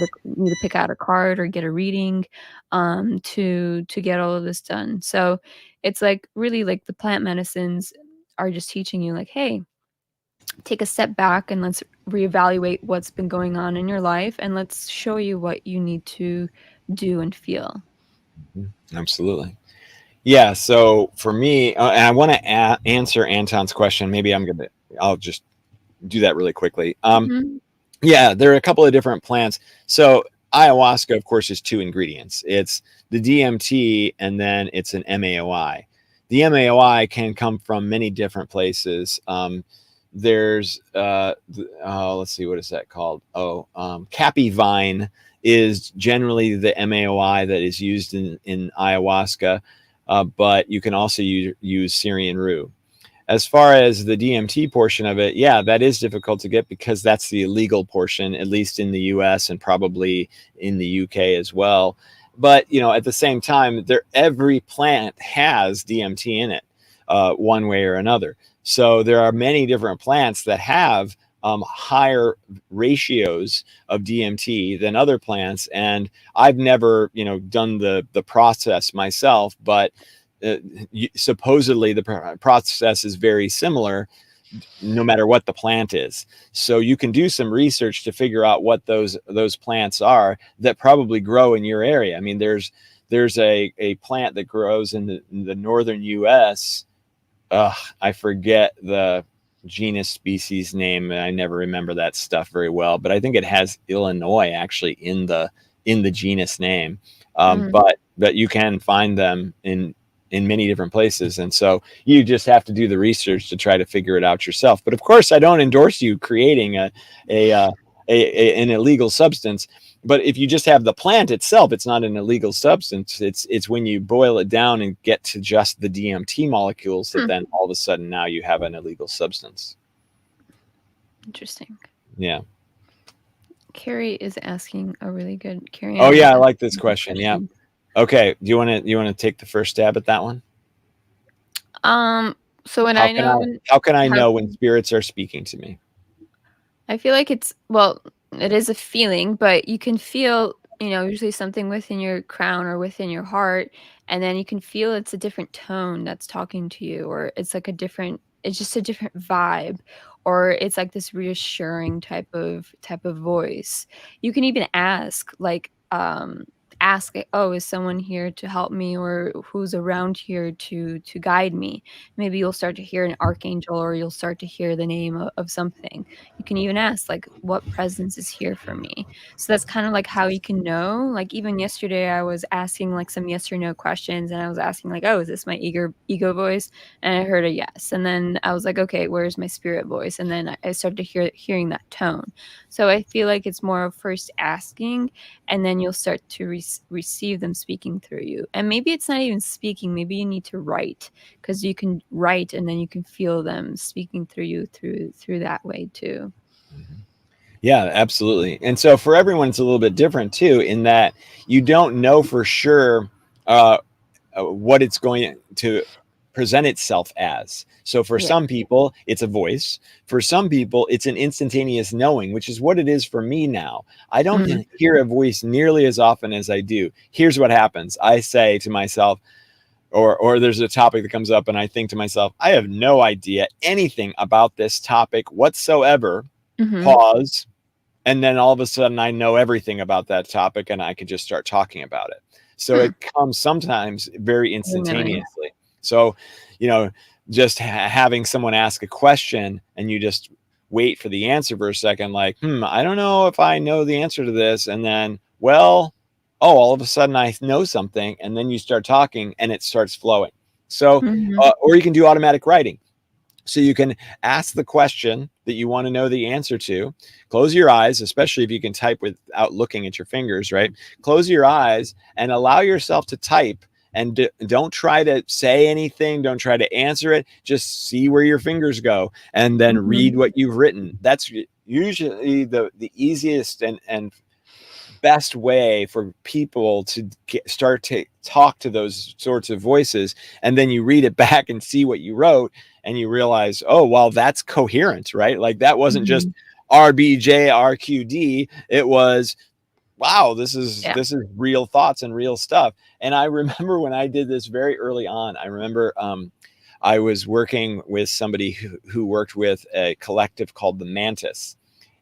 to pick out a card or get a reading to get all of this done? So it's like really like the plant medicines are just teaching you like, hey, take a step back and let's reevaluate what's been going on in your life and let's show you what you need to do and feel. Absolutely. Yeah. So for me, and I want to answer Anton's question. Maybe I'll just do that really quickly. Mhm. Yeah, there are a couple of different plants. So ayahuasca, of course, is 2 ingredients. It's the DMT, and then it's an MAOI. The MAOI can come from many different places. There's let's see, what is that called? Cappy vine is generally the MAOI that is used in ayahuasca, but you can also use Syrian rue. As far as the DMT portion of it, yeah, that is difficult to get because that's the illegal portion, at least in the US and probably in the UK as well. But, at the same time, every plant has DMT in it, one way or another. So there are many different plants that have higher ratios of DMT than other plants. And I've never, done the process myself, but supposedly the process is very similar no matter what the plant is. So you can do some research to figure out what those plants are that probably grow in your area. I mean, there's a plant that grows in the northern US. I forget the genus species name. I never remember that stuff very well, but I think it has Illinois actually in the genus name. But you can find them in many different places. And so you just have to do the research to try to figure it out yourself. But of course, I don't endorse you creating an illegal substance. But if you just have the plant itself, it's not an illegal substance. It's when you boil it down and get to just the DMT molecules that then all of a sudden now you have an illegal substance. Interesting. Yeah. Carrie is asking a really good. Carrie. Oh yeah, I like this question. Yeah. Okay. Do you want to take the first stab at that one? So when how can I know when spirits are speaking to me? I feel like it is a feeling, but you can feel, usually something within your crown or within your heart, and then you can feel it's a different tone that's talking to you, or it's like it's just a different vibe, or it's like this reassuring type of voice. You can even ask oh, is someone here to help me, or who's around here to guide me? Maybe you'll start to hear an archangel, or you'll start to hear the name of something. You can even ask, like, what presence is here for me? So that's kind of like how you can know. Like, even yesterday I was asking like some yes or no questions, and I was asking like, oh, is this my ego voice? And I heard a yes. And then I was like, okay, where's my spirit voice? And then I started to hearing that tone. So I feel like it's more of first asking, and then you'll start to receive them speaking through you. And maybe it's not even speaking, maybe you need to write, because you can write and then you can feel them speaking through you through that way too. Yeah, absolutely. And so for everyone, it's a little bit different too, in that you don't know for sure what it's going to present itself as. So for some people, it's a voice. For some people, it's an instantaneous knowing, which is what it is for me now. I don't hear a voice nearly as often as I do. Here's what happens. I say to myself, or there's a topic that comes up and I think to myself, I have no idea anything about this topic whatsoever. Pause. And then all of a sudden I know everything about that topic and I can just start talking about it. So it comes sometimes very instantaneously. So, just having someone ask a question and you just wait for the answer for a second, like, I don't know if I know the answer to this. And then, all of a sudden I know something, and then you start talking and it starts flowing. So, or you can do automatic writing. So you can ask the question that you want to know the answer to, close your eyes, especially if you can type without looking at your fingers, right? Close your eyes and allow yourself to type, and don't try to say anything. Don't try to answer it. Just see where your fingers go and then read what you've written. That's usually the easiest and best way for people to start to talk to those sorts of voices. And then you read it back and see what you wrote, and you realize, oh, well, that's coherent, right? Like that wasn't just RBJRQD. It was, wow, this is real thoughts and real stuff. And I remember when I did this very early on, I remember I was working with somebody who worked with a collective called the Mantis.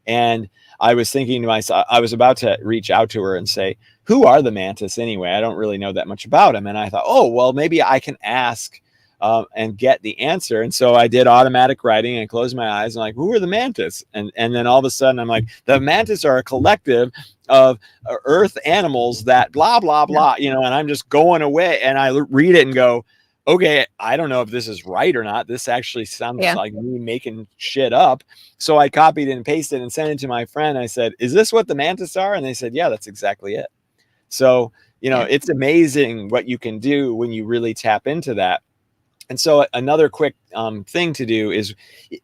And I was thinking to myself, I was about to reach out to her and say, who are the Mantis anyway? I don't really know that much about them. And I thought, oh, well, maybe I can ask and get the answer. And so I did automatic writing and closed my eyes and like, who are the mantis? And then all of a sudden I'm like, the mantis are a collective of earth animals that blah, blah, blah, you know, and I'm just going away and I read it and go, okay, I don't know if this is right or not. This actually sounds like me making shit up. So I copied and pasted and sent it to my friend. I said, is this what the mantis are? And they said, yeah, that's exactly it. So, you know, it's amazing what you can do when you really tap into that. And so another quick thing to do is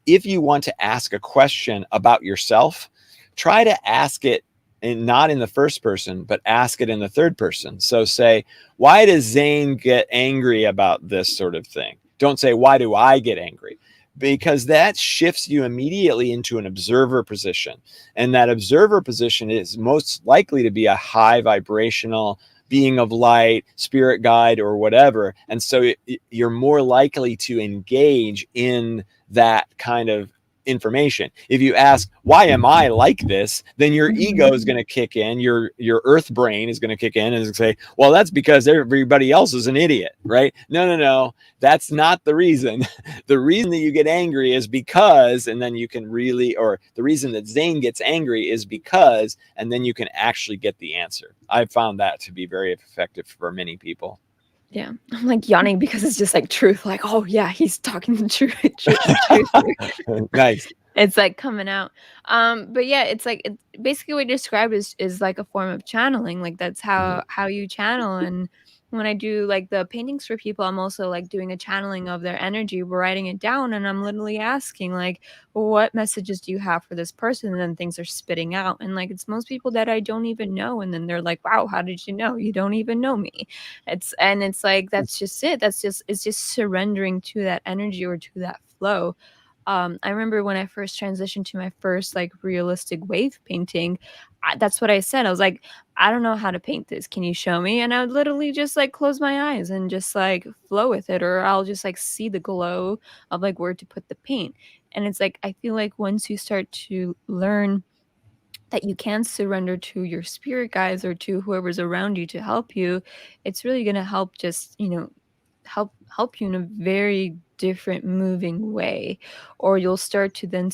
if you want to ask a question about yourself, try to ask it not in the first person, but ask it in the third person. So say, why does Xane get angry about this sort of thing? Don't say, why do I get angry? Because that shifts you immediately into an observer position. And that observer position is most likely to be a high vibrational being of light, spirit guide, or whatever. And so you're more likely to engage in that kind of information. If you ask, why am I like this? Then your ego is going to kick in. Your earth brain is going to kick in and say, well, that's because everybody else is an idiot, right? No. That's not the reason. The reason that you get angry is because, and then you can really, or the reason that Xane gets angry is because, and then you can actually get the answer. I've found that to be very effective for many people. Yeah, I'm like yawning because it's just like truth. Like, oh yeah, he's talking the truth. Nice. It's like coming out. But yeah, it's like basically what you described is like a form of channeling. Like that's how you channel. And when I do like the paintings for people, I'm also like doing a channeling of their energy. We're writing it down, and I'm literally asking like, what messages do you have for this person? And then things are spitting out, and like it's most people that I don't even know, and then they're like, wow, how did you know? You don't even know me. It's like that's just it. It's just surrendering to that energy or to that flow. I remember when I first transitioned to my first like realistic wave painting, that's what I said. I was like, I don't know how to paint this. Can you show me? And I would literally just like close my eyes and just like flow with it, or I'll just like see the glow of like where to put the paint. And it's like, I feel like once you start to learn that you can surrender to your spirit guides or to whoever's around you to help you, it's really going to help just, help you in a very different moving way. Or you'll start to then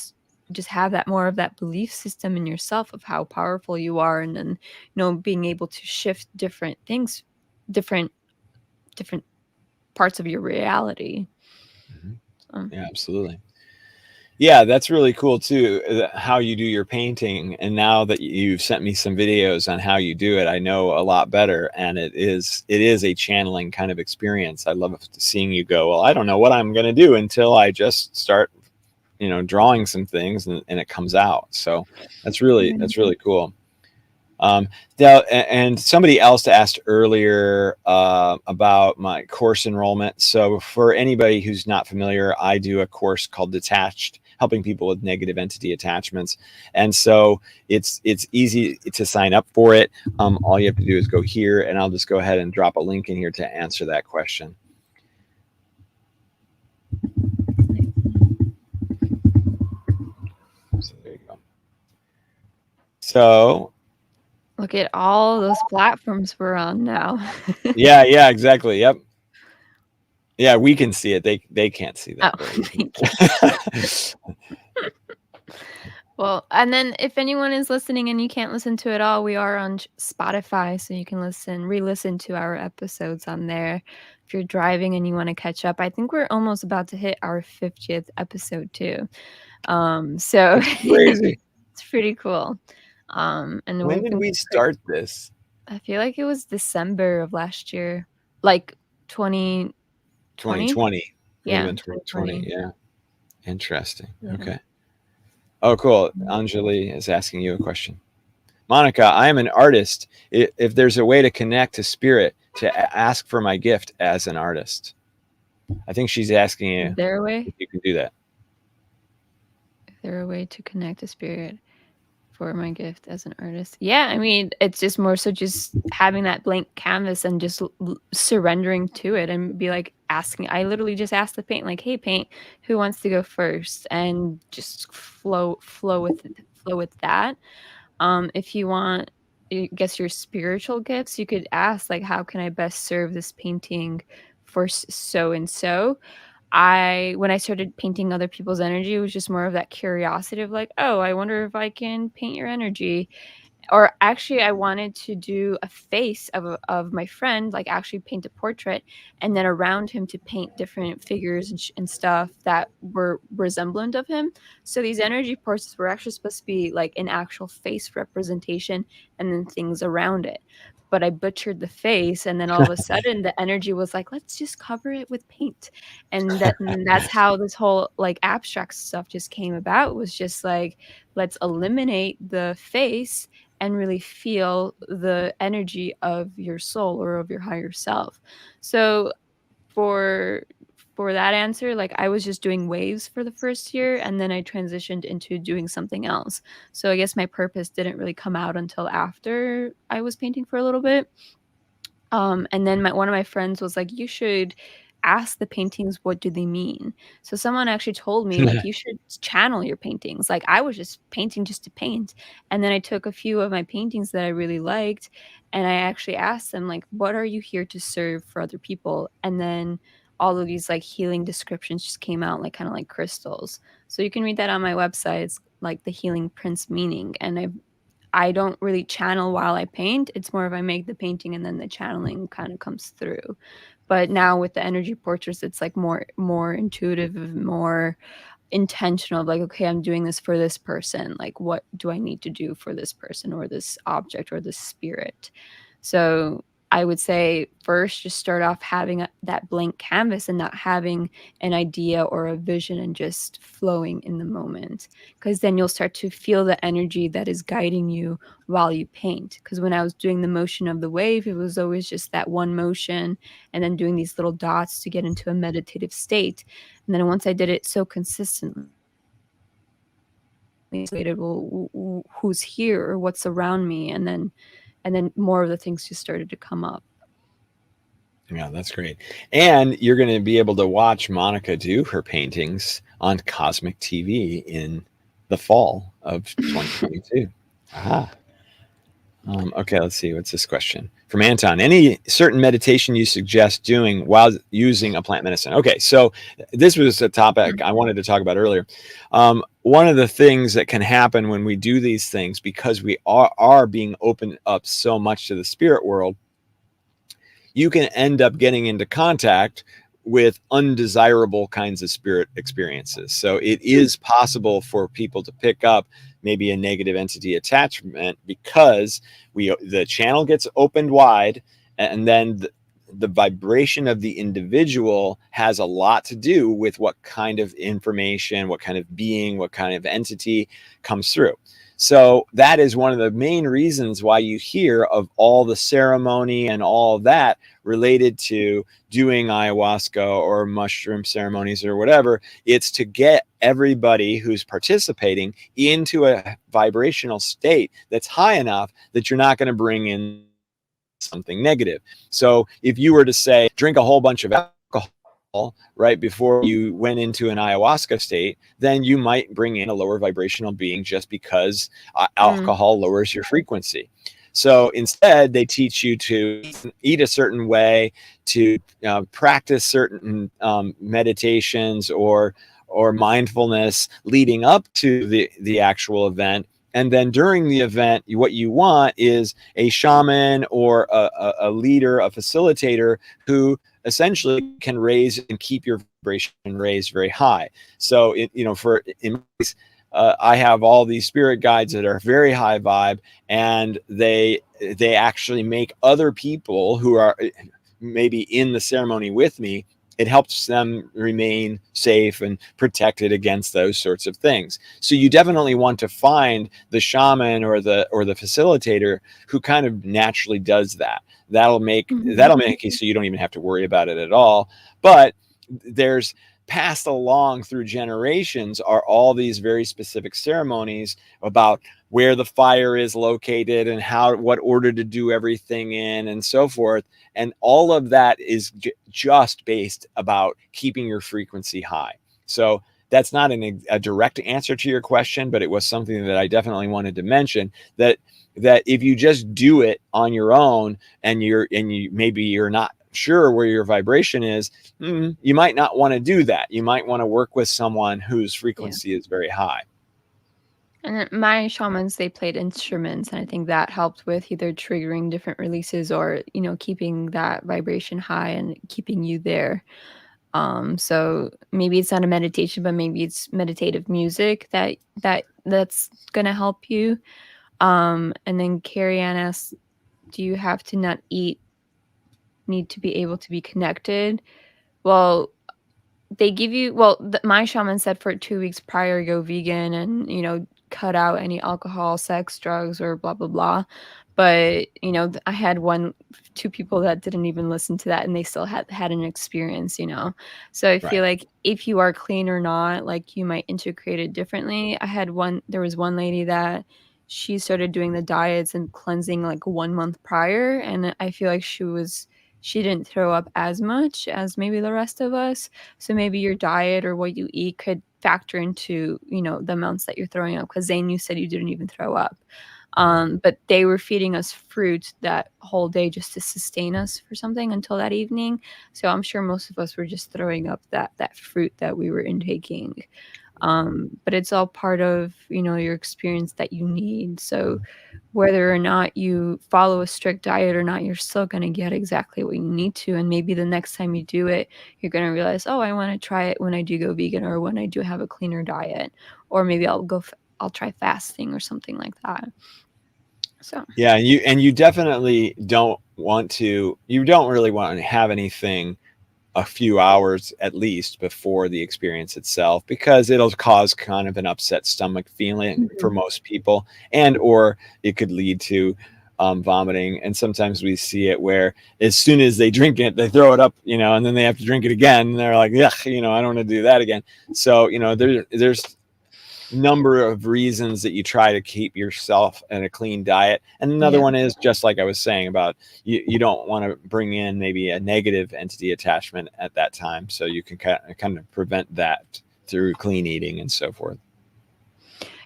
just have that more of that belief system in yourself of how powerful you are, and then being able to shift different things, different parts of your reality. Yeah, absolutely. Yeah, that's really cool too, how you do your painting. And now that you've sent me some videos on how you do it, I know a lot better. And it is a channeling kind of experience. I love seeing you go, well, I don't know what I'm going to do until I just start, drawing some things and it comes out. So that's really cool. Now, and somebody else asked earlier about my course enrollment. So for anybody who's not familiar, I do a course called Detached, helping people with negative entity attachments. And so it's easy to sign up for it. All you have to do is go here, and I'll just go ahead and drop a link in here to answer that question. So there you go. So look at all those platforms we're on now. yeah, exactly. Yep. Yeah, we can see it. They can't see that. Oh, well, and then if anyone is listening and you can't listen to it all, we are on Spotify, so you can re-listen to our episodes on there. If you're driving and you want to catch up, I think we're almost about to hit our 50th episode too. So that's crazy. It's pretty cool. And when did we start this? I feel like it was December of last year, like 2020. Yeah, 2020. Yeah. Interesting. Yeah. Okay. Oh, cool. Anjali is asking you a question. Monika, I am an artist. If there's a way to connect to spirit, to ask for my gift as an artist. I think she's asking you if you can do that. Is there a way to connect to spirit for my gift as an artist? Yeah, I mean, it's just more so just having that blank canvas and just surrendering to it and be like asking. I literally just asked the paint, like, hey, paint, who wants to go first? And just flow with that. If you want, I guess, your spiritual gifts, you could ask like, how can I best serve this painting for so and so. When I started painting other people's energy, it was just more of that curiosity of like, "Oh, I wonder if I can paint your energy." Or actually, I wanted to do a face of my friend, like, actually paint a portrait, and then around him to paint different figures and stuff that were resemblant of him. So these energy portraits were actually supposed to be, like, an actual face representation and then things around it. But I butchered the face, and then all of a sudden, the energy was like, "Let's just cover it with paint." And that's how this whole, like, abstract stuff just came about, was just like, "Let's eliminate the face and really feel the energy of your soul or of your higher self." So for for that answer, like, I was just doing waves for the first year, and then I transitioned into doing something else. So I guess my purpose didn't really come out until after I was painting for a little bit. And then one of my friends was like, "You should ask the paintings what do they mean." So someone actually told me, like, "You should channel your paintings." Like, I was just painting just to paint, and then I took a few of my paintings that I really liked, and I actually asked them, like, "What are you here to serve for other people?" And then all of these, like, healing descriptions just came out, like, kinda like crystals. So you can read that on my website. It's like The Healing Prince Meaning, and I don't really channel while I paint. It's more of I make the painting and then the channeling kind of comes through. But now with the energy portraits, it's like more intuitive, more intentional, like, okay, I'm doing this for this person. Like, what do I need to do for this person or this object or this spirit? So I would say first, just start off having that blank canvas and not having an idea or a vision and just flowing in the moment. Because then you'll start to feel the energy that is guiding you while you paint. Because when I was doing the motion of the wave, it was always just that one motion and then doing these little dots to get into a meditative state. And then once I did it so consistently, waited, well, who's here or what's around me, and then more of the things just started to come up. Yeah, that's great. And you're going to be able to watch Monika do her paintings on Cosmic TV in the fall of 2022. Aha. Okay, let's see. What's this question from Anton? Any certain meditation you suggest doing while using a plant medicine? Okay, so this was a topic I wanted to talk about earlier. One of the things that can happen when we do these things, because we are being opened up so much to the spirit world, you can end up getting into contact with undesirable kinds of spirit experiences. So it is possible for people to pick up maybe a negative entity attachment because the channel gets opened wide, and then the vibration of the individual has a lot to do with what kind of information, what kind of being, what kind of entity comes through. So that is one of the main reasons why you hear of all the ceremony and all of that related to doing ayahuasca or mushroom ceremonies or whatever. It's to get everybody who's participating into a vibrational state that's high enough that you're not going to bring in something negative. So if you were to say, drink a whole bunch of alcohol right before you went into an ayahuasca state, then you might bring in a lower vibrational being just because alcohol lowers your frequency. So instead, they teach you to eat a certain way, to practice certain meditations or mindfulness leading up to the actual event. And then during the event, what you want is a shaman or a leader, a facilitator who essentially can raise and keep your vibration raised very high. So, I have all these spirit guides that are very high vibe, and they actually make other people who are maybe in the ceremony with me, it helps them remain safe and protected against those sorts of things. So you definitely want to find the shaman or the facilitator who kind of naturally does that. That'll make it so you don't even have to worry about it at all. But there's passed along through generations are all these very specific ceremonies about where the fire is located and what order to do everything in and so forth. And all of that is just based about keeping your frequency high. So that's not a direct answer to your question, but it was something that I definitely wanted to mention, that if you just do it on your own and you're not sure where your vibration is, you might not want to do that. You might want to work with someone whose frequency is very high. And my shamans, they played instruments, and I think that helped with either triggering different releases or, keeping that vibration high and keeping you there. So maybe it's not a meditation, but maybe it's meditative music that's gonna help you. And then Carrie Ann asks, do you have to not eat, need to be able to be connected? Well, they give you my shaman said for 2 weeks prior, go vegan and, cut out any alcohol, sex, drugs, or blah, blah, blah. But, I had 2 people that didn't even listen to that, and they still had an experience. So I feel like if you are clean or not, like, you might integrate it differently. There was one lady that she started doing the diets and cleansing like 1 month prior, and I feel like she didn't throw up as much as maybe the rest of us. So maybe your diet or what you eat could factor into, the amounts that you're throwing up. Because Xane, you said you didn't even throw up. But they were feeding us fruit that whole day just to sustain us for something until that evening. So I'm sure most of us were just throwing up that fruit that we were intaking. But it's all part of, your experience that you need. So whether or not you follow a strict diet or not, you're still going to get exactly what you need to. And maybe the next time you do it, you're going to realize, oh, I want to try it when I do go vegan or when I do have a cleaner diet, or maybe I'll try fasting or something like that. So yeah, you definitely don't really want to have anything a few hours at least before the experience itself, because it'll cause kind of an upset stomach feeling for most people, and or it could lead to vomiting. And sometimes we see it where as soon as they drink it, they throw it up, and then they have to drink it again, and they're like, yeah, I don't want to do that again. So there's number of reasons that you try to keep yourself in a clean diet. And another one is, just like I was saying about, you don't want to bring in maybe a negative entity attachment at that time. So you can kind of prevent that through clean eating and so forth.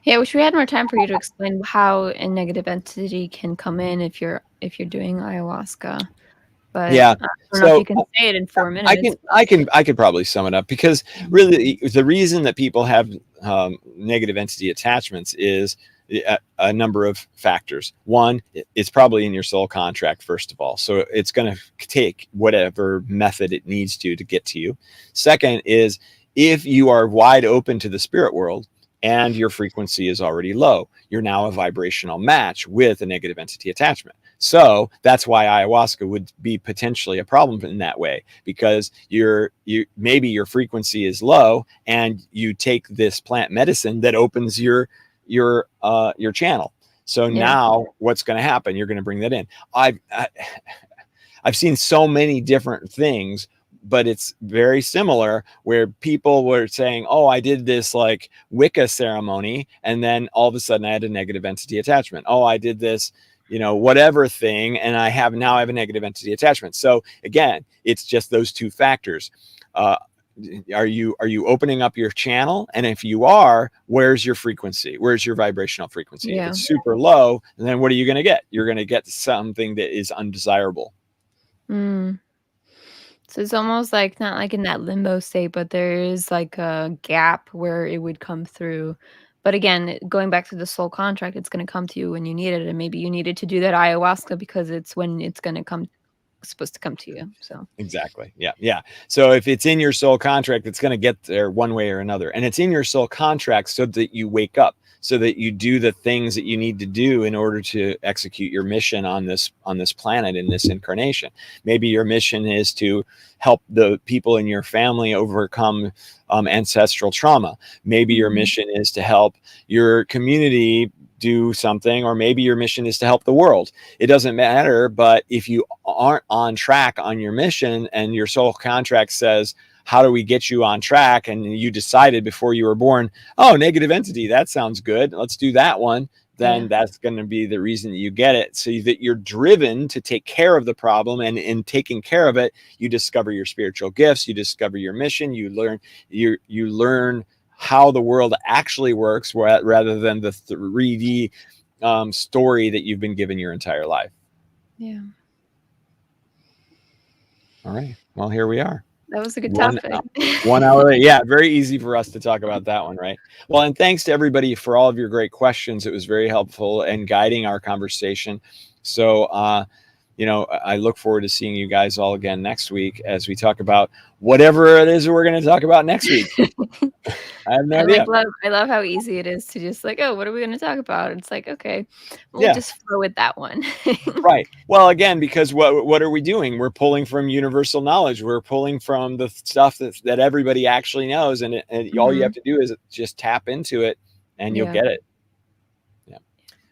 Yeah, I wish we had more time for you to explain how a negative entity can come in if you're doing ayahuasca. But yeah, I don't know if you can say it in 4 minutes. I could probably sum it up, because really the reason that people have negative entity attachments is a number of factors. One, it's probably in your soul contract, first of all. So it's going to take whatever method it needs to get to you. Second is, if you are wide open to the spirit world and your frequency is already low, you're now a vibrational match with a negative entity attachment. So that's why ayahuasca would be potentially a problem in that way, because maybe your frequency is low and you take this plant medicine that opens your channel. So now what's going to happen? You're going to bring that in. I've seen so many different things, but it's very similar, where people were saying, oh, I did this like Wicca ceremony, and then all of a sudden I had a negative entity attachment. Oh, I did this, whatever thing, and I have a negative entity attachment. So again, it's just those two factors. Are you opening up your channel? And if you are, where's your frequency? Where's your vibrational frequency? If it's super low, then what are you going to get? You're going to get something that is undesirable. So it's almost like not like in that limbo state, but there is like a gap where it would come through. But again, going back to the soul contract, it's going to come to you when you need it, and maybe you needed to do that ayahuasca because it's when it's going to come, supposed to come to you. So exactly, yeah. So if it's in your soul contract, it's going to get there one way or another, and it's in your soul contract so that you wake up, so that you do the things that you need to do in order to execute your mission on this planet, in this incarnation. Maybe your mission is to help the people in your family overcome ancestral trauma. Maybe your mission is to help your community do something, or maybe your mission is to help the world. It doesn't matter. But if you aren't on track on your mission, and your soul contract says, how do we get you on track? And you decided before you were born, oh, negative entity, that sounds good, let's do that one. Then that's going to be the reason that you get it, so that you're driven to take care of the problem. And in taking care of it, you discover your spiritual gifts, you discover your mission, you learn how the world actually works, rather than the 3D story that you've been given your entire life. Yeah. All right. Well, here we are. That was a good One topic. 1 hour later. Yeah, very easy for us to talk about that one, right? Well, and thanks to everybody for all of your great questions. It was very helpful and guiding our conversation. So, I look forward to seeing you guys all again next week as we talk about whatever it is that we're going to talk about next week. I have no idea. I love how easy it is to just like, oh, what are we going to talk about? It's like, okay, we'll Yeah. just flow with that one. Right. Well, again, because what are we doing? We're pulling from universal knowledge. We're pulling from the stuff that everybody actually knows, and all you have to do is just tap into it, and you'll get it. Yeah.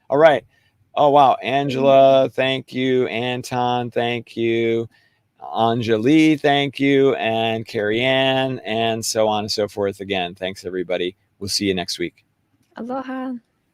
All right. Oh wow, Angela, thank you. Anton, thank you. Anjali, thank you, and Carrie Ann, and so on and so forth. Again, thanks everybody. We'll see you next week. Aloha.